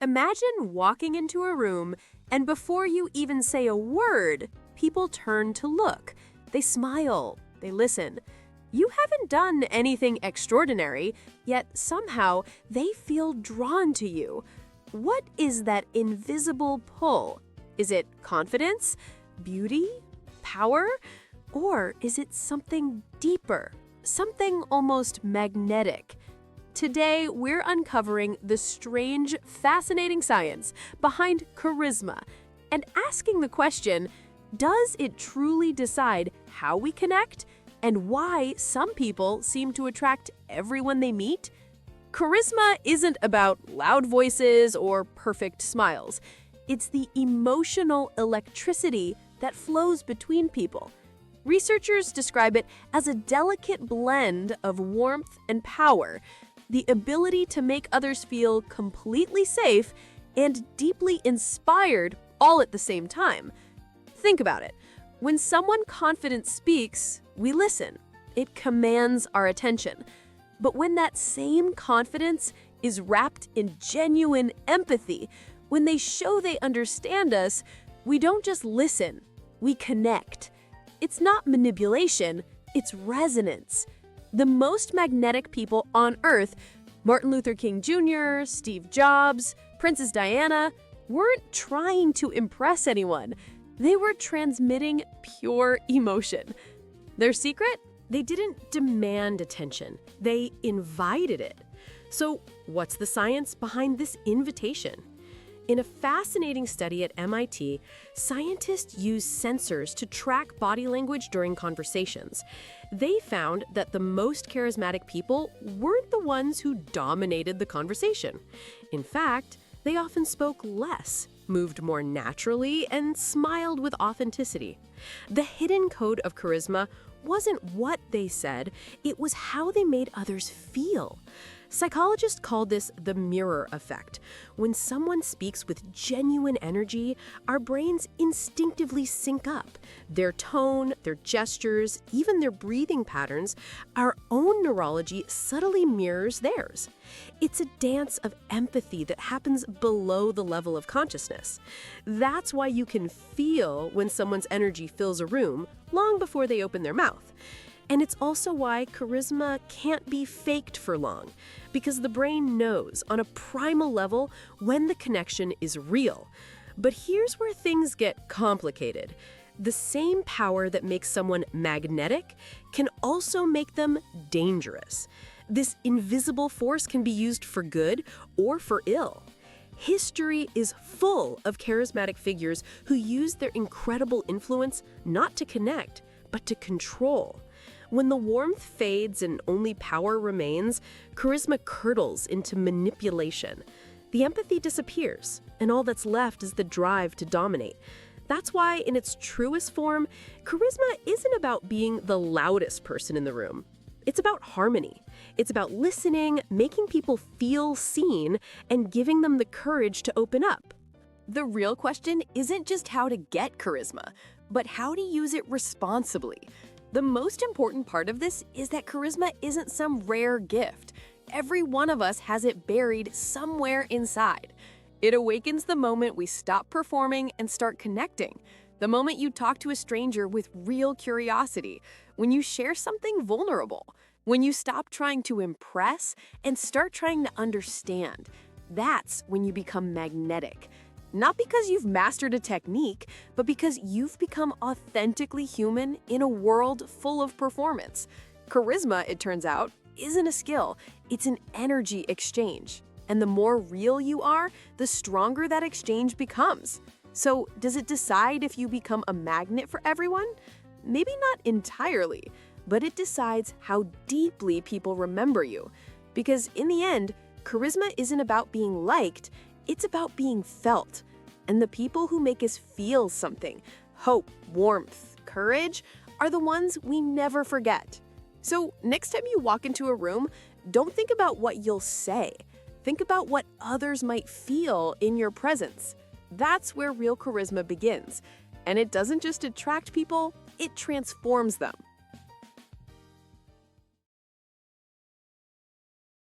Imagine walking into a room, and before you even say a word, people turn to look. They smile, they listen. You haven't done anything extraordinary, yet somehow they feel drawn to you. What is that invisible pull? Is it confidence, beauty, power? Or is it something deeper, something almost magnetic? Today, we're uncovering the strange, fascinating science behind charisma and asking the question, does it truly decide how we connect and why some people seem to attract everyone they meet? Charisma isn't about loud voices or perfect smiles. It's the emotional electricity that flows between people. Researchers describe it as a delicate blend of warmth and power, the ability to make others feel completely safe and deeply inspired all at the same time. Think about it. When someone confident speaks, we listen. It commands our attention. But when that same confidence is wrapped in genuine empathy, when they show they understand us, we don't just listen, we connect. It's not manipulation, it's resonance. The most magnetic people on Earth, Martin Luther King Jr., Steve Jobs, Princess Diana, weren't trying to impress anyone. They were transmitting pure emotion. Their secret? They didn't demand attention. They invited it. So, what's the science behind this invitation? In a fascinating study at MIT, scientists used sensors to track body language during conversations. They found that the most charismatic people weren't the ones who dominated the conversation. In fact, they often spoke less, moved more naturally, and smiled with authenticity. The hidden code of charisma wasn't what they said, it was how they made others feel. Psychologists call this the mirror effect. When someone speaks with genuine energy, our brains instinctively sync up. Their tone, their gestures, even their breathing patterns, our own neurology subtly mirrors theirs. It's a dance of empathy that happens below the level of consciousness. That's why you can feel when someone's energy fills a room long before they open their mouth. And it's also why charisma can't be faked for long, because the brain knows on a primal level when the connection is real. But here's where things get complicated. The same power that makes someone magnetic can also make them dangerous. This invisible force can be used for good or for ill. History is full of charismatic figures who use their incredible influence not to connect, but to control. When the warmth fades and only power remains, charisma curdles into manipulation. The empathy disappears, and all that's left is the drive to dominate. That's why, in its truest form, charisma isn't about being the loudest person in the room. It's about harmony. It's about listening, making people feel seen, and giving them the courage to open up. The real question isn't just how to get charisma, but how to use it responsibly. The most important part of this is that charisma isn't some rare gift. Every one of us has it buried somewhere inside. It awakens the moment we stop performing and start connecting. The moment you talk to a stranger with real curiosity. When you share something vulnerable. When you stop trying to impress and start trying to understand. That's when you become magnetic. Not because you've mastered a technique, but because you've become authentically human in a world full of performance. Charisma, it turns out, isn't a skill, it's an energy exchange. And the more real you are, the stronger that exchange becomes. So, does it decide if you become a magnet for everyone? Maybe not entirely, but it decides how deeply people remember you. Because in the end, charisma isn't about being liked, it's about being felt. And the people who make us feel something, hope, warmth, courage, are the ones we never forget. So next time you walk into a room, don't think about what you'll say. Think about what others might feel in your presence. That's where real charisma begins. And it doesn't just attract people, it transforms them.